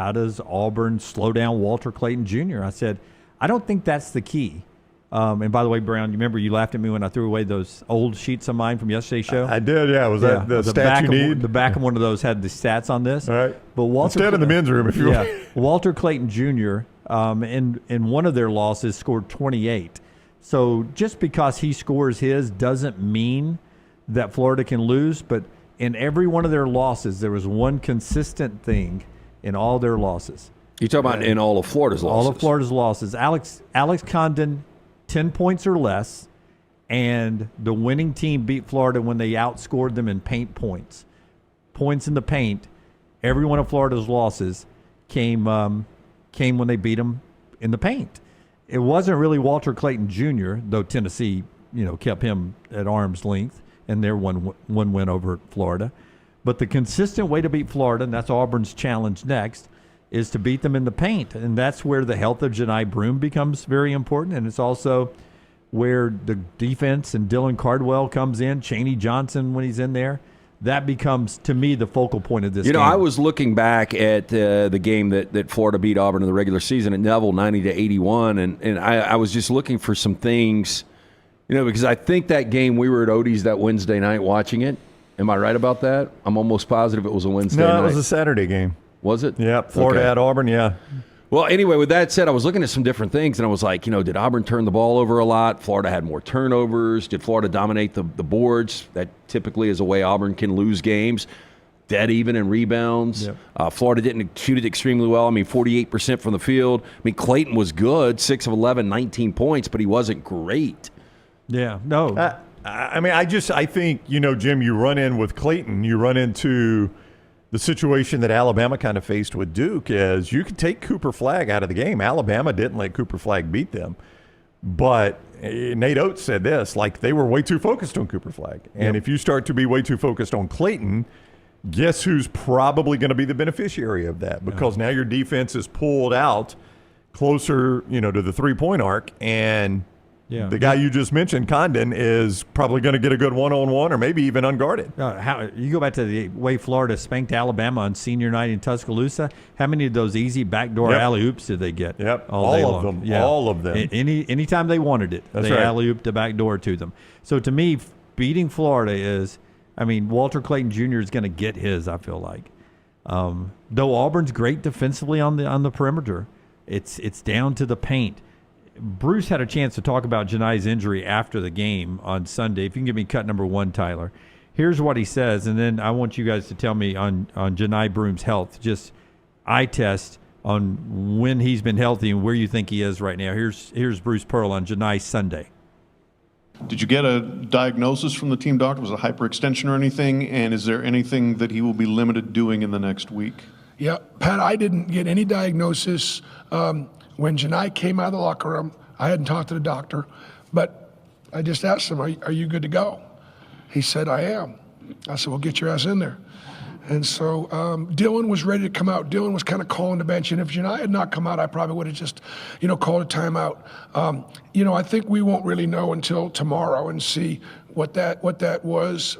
how does Auburn slow down Walter Clayton Jr.? I said, I don't think that's the key. And by the way, Brown, you remember you laughed at me when I threw away those old sheets of mine from yesterday's show? I did, yeah. Was that the stats you need? The back of one of those had the stats on this. All right. But Instead in the men's room, if you want. Walter Clayton Jr., in one of their losses, scored 28. So just because he scores his doesn't mean that Florida can lose. But in every one of their losses, there was one consistent thing in all their losses. You're talking about in all of Florida's losses? All of Florida's losses. Alex Condon, 10 points or less, and the winning team beat Florida when they outscored them in paint points. Points in the paint. Every one of Florida's losses came when they beat them in the paint. It wasn't really Walter Clayton Jr., though Tennessee, kept him at arm's length in their one win over Florida. But the consistent way to beat Florida, and that's Auburn's challenge next, is to beat them in the paint. And that's where the health of Janai Broom becomes very important. And it's also where the defense and Dylan Cardwell comes in, Chaney Johnson when he's in there. That becomes, to me, the focal point of this game. I was looking back at the game that Florida beat Auburn in the regular season at Neville, 90-81, and I was just looking for some things, because I think that game we were at Odie's that Wednesday night watching it. Am I right about that? I'm almost positive it was a Wednesday night. No, it was a Saturday game. Was it? Yeah, Florida at Auburn, yeah. Well, anyway, with that said, I was looking at some different things, and I was like, did Auburn turn the ball over a lot? Florida had more turnovers. Did Florida dominate the boards? That typically is a way Auburn can lose games. Dead even in rebounds. Yep. Florida didn't shoot it extremely well. 48% from the field. Clayton was good, 6 of 11, 19 points, but he wasn't great. Yeah, no. I think, Jim, you run in with Clayton, you run into the situation that Alabama kind of faced with Duke is you could take Cooper Flagg out of the game. Alabama didn't let Cooper Flagg beat them. But Nate Oates said this, they were way too focused on Cooper Flagg. And if you start to be way too focused on Clayton, guess who's probably going to be the beneficiary of that? Because now your defense is pulled out closer, to the three-point arc, and the guy you just mentioned, Condon, is probably going to get a good one-on-one or maybe even unguarded. You go back to the way Florida spanked Alabama on senior night in Tuscaloosa. How many of those easy backdoor alley-oops did they get? Yep, all of them. Yeah. All of them. Anytime they wanted it, they alley-ooped the backdoor to them. So to me, beating Florida is, Walter Clayton Jr. is going to get his, I feel like. Though Auburn's great defensively on the perimeter, it's down to the paint. Bruce had a chance to talk about Janai's injury after the game on Sunday. If you can give me cut number 1, Tyler. Here's what he says, and then I want you guys to tell me on Janai Broom's health. Just eye test on when he's been healthy and where you think he is right now. Here's Bruce Pearl on Janai Sunday. Did you get a diagnosis from the team doctor? Was it hyperextension or anything? And is there anything that he will be limited doing in the next week? Yeah, Pat, I didn't get any diagnosis. When Janai came out of the locker room, I hadn't talked to the doctor, but I just asked him, are you good to go? He said, I am. I said, well, get your ass in there. And so Dylan was ready to come out. Dylan was kind of calling the bench, and if Janai had not come out, I probably would have just, called a timeout. I think we won't really know until tomorrow and see what that was.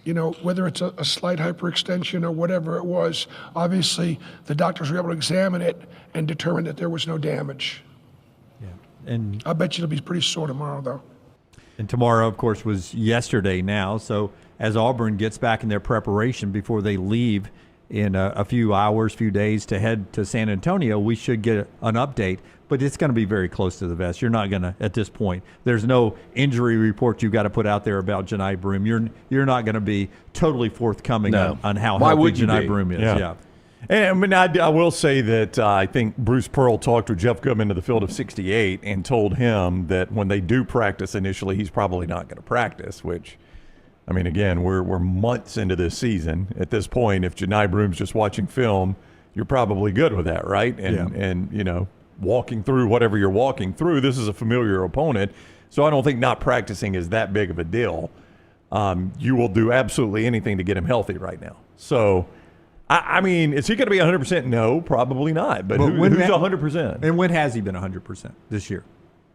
Whether it's a slight hyperextension or whatever it was. Obviously, the doctors were able to examine it and determine that there was no damage. Yeah, and I bet you it'll be pretty sore tomorrow, though. And tomorrow, of course, was yesterday now. So as Auburn gets back in their preparation before they leave in a few hours, few days to head to San Antonio, we should get an update. But it's going to be very close to the vest. You're not going to, at this point, there's no injury report you've got to put out there about Janai Broom. You're not going to be totally forthcoming on how healthy Janai Broom is. Yeah. And I will say that I think Bruce Pearl talked with Jeff Goodman to the field of 68 and told him that when they do practice initially, he's probably not going to practice, which, again, we're months into this season. At this point, if Janai Broom's just watching film, you're probably good with that, right? And walking through whatever you're walking through, this is a familiar opponent, so I don't think not practicing is that big of a deal. You will do absolutely anything to get him healthy right now. So, is he going to be 100%? No, probably not. But who's 100%? And when has he been 100% this year?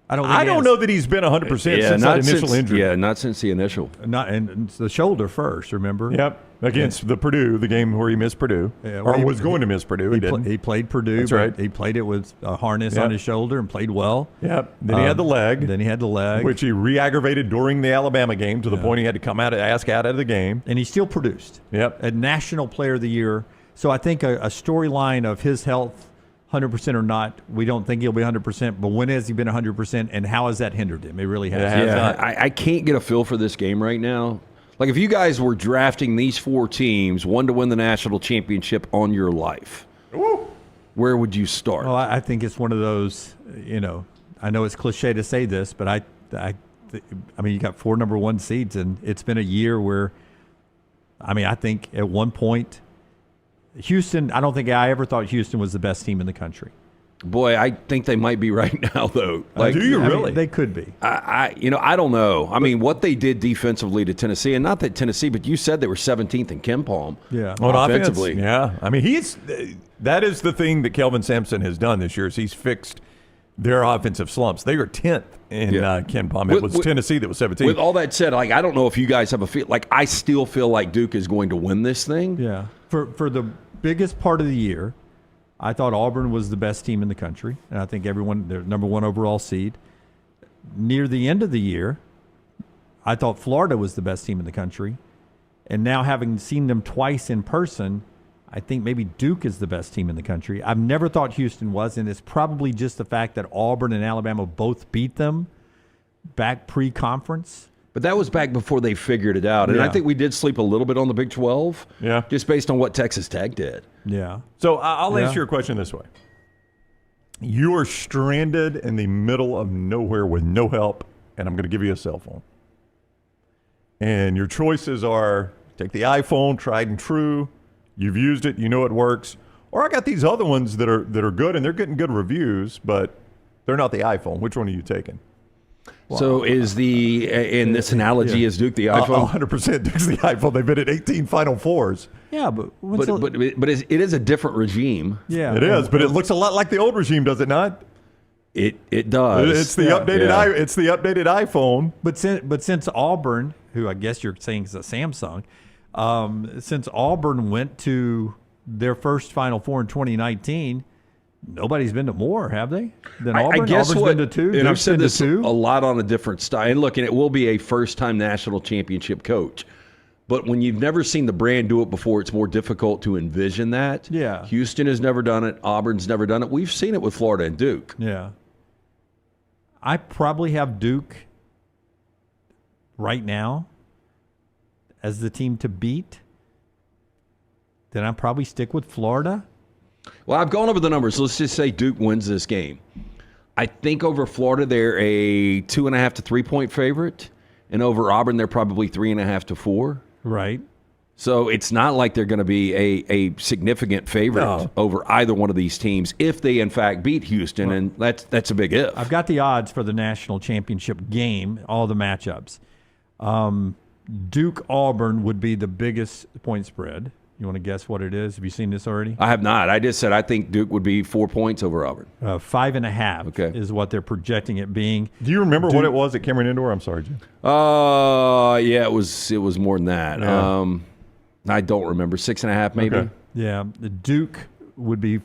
I don't know that he's been 100% since that initial injury. Yeah, not since the initial. And it's the shoulder first, remember? Yep. against the Purdue, the game where he missed Purdue, Yeah, well, or was going to miss Purdue. He didn't. He played Purdue. That's but right. He played it with a harness on his shoulder and played well. Yep. Then he had the leg. Then he had the leg. Which he re-aggravated during the Alabama game to the point he had to come out of the game. And he still produced. Yep. A National Player of the Year. So I think a storyline of his health, 100% or not, we don't think he'll be 100%, but when has he been 100%, and how has that hindered him? It really has. I can't get a feel for this game right now. Like, if you guys were drafting these 4 teams, one to win the national championship on your life, where would you start? Well, I think it's one of those, I know it's cliche to say this, but I mean, you got 4 number 1 seeds, and it's been a year where, I think at one point, Houston, I don't think I ever thought Houston was the best team in the country. Boy, I think they might be right now, though. Like, do you really? They could be. I don't know. I mean, what they did defensively to Tennessee, and not that Tennessee, but you said they were 17th in KenPom. Yeah. On offensively. offense, yeah. I mean, that is the thing that Kelvin Sampson has done this year is he's fixed their offensive slumps. They were 10th in KenPom. It was Tennessee that was 17th. With all that said, like, I don't know if you guys have a feel. Like, I still feel like Duke is going to win this thing. Yeah. For the biggest part of the year, I thought Auburn was the best team in the country, and I think they're number 1 overall seed. Near the end of the year, I thought Florida was the best team in the country, and now having seen them twice in person, I think maybe Duke is the best team in the country. I've never thought Houston was, and it's probably just the fact that Auburn and Alabama both beat them back pre-conference. But that was back before they figured it out. And I think we did sleep a little bit on the Big 12. Yeah. Just based on what Texas Tech did. Yeah. So I'll answer your question this way. You are stranded in the middle of nowhere with no help, and I'm going to give you a cell phone. And your choices are take the iPhone, tried and true. You've used it. You know it works. Or I got these other ones that are good, and they're getting good reviews, but they're not the iPhone. Which one are you taking? So is in this analogy, is Duke the iPhone? 100% Duke's the iPhone. They've been at 18 Final Fours. Yeah, but it is a different regime. Yeah, it is, but it looks a lot like the old regime, does it not? It does. It's the updated it's the updated iPhone. But since Auburn, who I guess you're saying is a Samsung, since Auburn went to their first Final Four in 2019. Nobody's been to more, have they? Than Auburn? I guess Auburn's been to 2. And I've said this to 2. a lot on a different style. And look, and it will be a first-time national championship coach. But when you've never seen the brand do it before, it's more difficult to envision that. Yeah. Houston has never done it. Auburn's never done it. We've seen it with Florida and Duke. Yeah. I probably have Duke right now as the team to beat. Then I'd probably stick with Florida. Well, I've gone over the numbers. Let's just say Duke wins this game. I think over Florida, they're a 2.5 to 3 point favorite. And over Auburn, they're probably 3.5 to 4. Right. So it's not like they're going to be a significant favorite over either one of these teams if they, in fact, beat Houston. And that's a big if. I've got the odds for the national championship game, all the matchups. Duke-Auburn would be the biggest point spread. You want to guess what it is? Have you seen this already? I have not. I just said I think Duke would be 4 points over Auburn. 5.5 is what they're projecting it being. Do you remember what it was at Cameron Indoor? I'm sorry, Jim. Yeah, it was more than that. Yeah. I don't remember. 6.5 maybe. Okay. Yeah, the Duke would be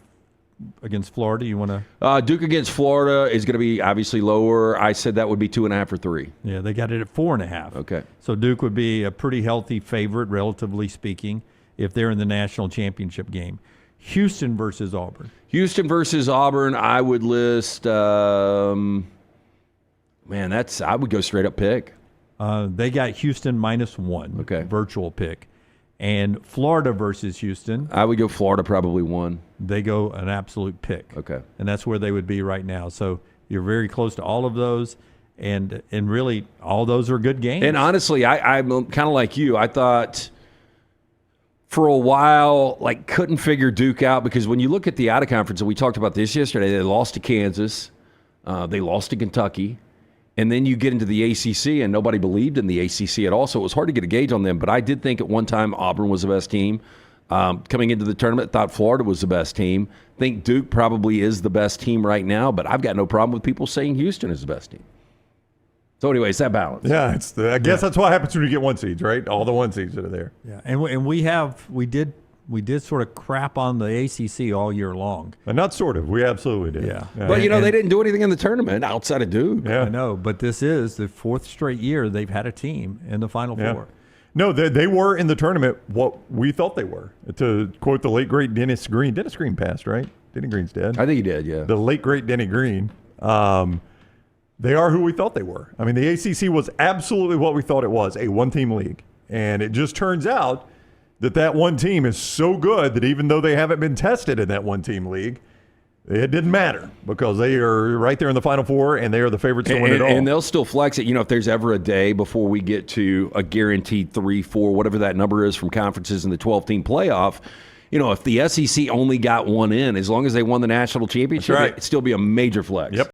against Florida. You want to? Duke against Florida is going to be obviously lower. I said that would be 2.5 or 3. Yeah, they got it at 4.5. Okay. So Duke would be a pretty healthy favorite, relatively speaking, if they're in the national championship game. Houston versus Auburn. Houston versus Auburn, I would list, I would go straight up pick. They got Houston -1. Okay. Virtual pick. And Florida versus Houston. I would go Florida probably 1. They go an absolute pick. Okay. And that's where they would be right now. So you're very close to all of those. And really, all those are good games. And honestly, I'm kind of like you. I thought for a while, couldn't figure Duke out because when you look at the out of conference, and we talked about this yesterday, they lost to Kansas, they lost to Kentucky, and then you get into the ACC, and nobody believed in the ACC at all, so it was hard to get a gauge on them. But I did think at one time Auburn was the best team. Coming into the tournament, thought Florida was the best team. Think Duke probably is the best team right now, but I've got no problem with people saying Houston is the best team. So, anyways, that balance. Yeah, I guess that's what happens when you get one seeds, right? All the one seeds that are there. Yeah, and we did sort of crap on the ACC all year long. And not sort of. We absolutely did. Yeah. But, they didn't do anything in the tournament outside of Duke. Yeah. I know, but this is the 4th straight year they've had a team in the Final Four. No, they were in the tournament what we thought they were. To quote the late, great Dennis Green. Dennis Green passed, right? Denny Green's dead. I think he did, yeah. The late, great Denny Green. They are who we thought they were. I mean, the ACC was absolutely what we thought it was, a one-team league. And it just turns out that one team is so good that even though they haven't been tested in that one-team league, it didn't matter because they are right there in the Final Four and they are the favorites to win it all. And they'll still flex it. If there's ever a day before we get to a guaranteed 3, 4, whatever that number is from conferences in the 12-team playoff, if the SEC only got one in, as long as they won the national championship, right. it'd still be a major flex. Yep.